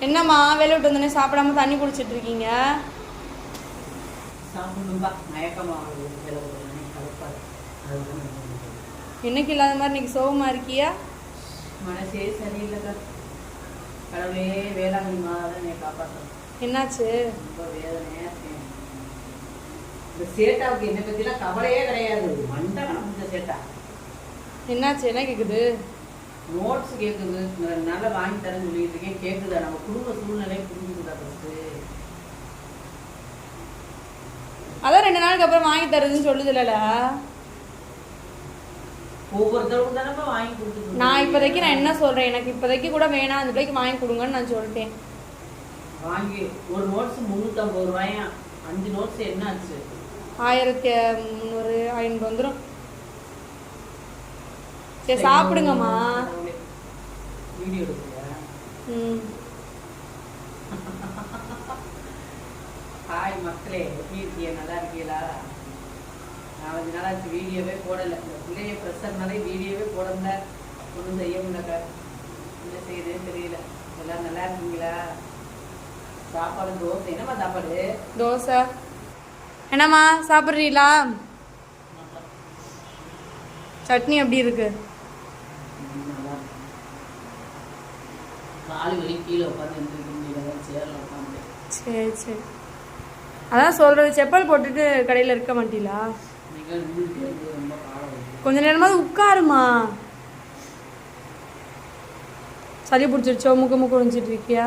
என்னம்மா வேலை விட்டு வந்தோடனே சாப்பிடாம தண்ணி குடிச்சிட்டு இருக்கீங்க? இன்னைக்கு இல்லாத மாதிரி இன்னைக்கு சோகமா இருக்கியா? மனசே சரியில்லைக்கா. கடவுளே வேளாங்கண்ணி மாதான் காப்பாற்றணும். என்னாச்சு? ரொம்ப வேதனையா இருக்கேன். இந்த சேட்டாவுக்கு என்னை பத்திலாம் கவலையே கிடையாது. மண்டபம் இந்த சேட்டா. என்னாச்சு? என்ன கேக்குது? நோட்ஸ் கேட்குது. நல்லா வாங்கி தரேன்னு சொல்லிட்டு இருக்கேன். கேட்குதா? நம்ம குடும்ப சூழ்நிலை புரிஞ்சுக்குதா? ஃபஸ்ட்டு அதான் 2 நாளுக்கு அப்புறம் வாங்கி தருதுன்னு சொல்லுது இல்லல. ஒவ்வொருத்தருக்கும் தானே வாங்கி கொடுத்துட்டு. நான் இப்போதைக்கு நான் என்ன சொல்றேன், எனக்கு இப்போதைக்கு கூட வேணாம், அந்த பிள்ளைக்கு வாங்கி கொடுங்கன்னு நான் சொல்லிட்டேன். வாங்கி ஒரு நோட்ஸ் 350 ரூபாயா? 5 நோட்ஸ் என்ன ஆச்சு? 1300 500 வந்துடும். சரி சாப்பிடுங்கம்மா. வீடியோ எடுக்கியா? ஹாய் மக்களே, எப்படி இருக்கீங்க? நல்லா இருக்கீங்களா? 4 நாளாச்சு வீடியோவே போடலை. இந்த பிள்ளைய ப்ரெஷர்னாலே வீடியோவே போடல. ஒன்றும் செய்ய முடியலக்கா. என்ன செய்யுதுன்னு தெரியல. எல்லாம் நல்லா இருக்கீங்களா? சாப்பாடு தோசை. என்னம்மா சாப்பாடு? தோசை. என்னம்மா சாப்பிட்றீங்களா? சட்னி எப்படி இருக்கு? காலு வலி கீழே உட்காந்து சேர்ல உட்காந்து. சரி சரி, அதான் சொல்றது. செப்பல் போட்டுட்டு கடையில் இருக்க மாட்டீங்களா? கொஞ்ச நேரமாவது உட்காருமா. சளி பிடிச்சிருச்சோ? முக்க முக்க விழிச்சிட்டு இருக்கியா?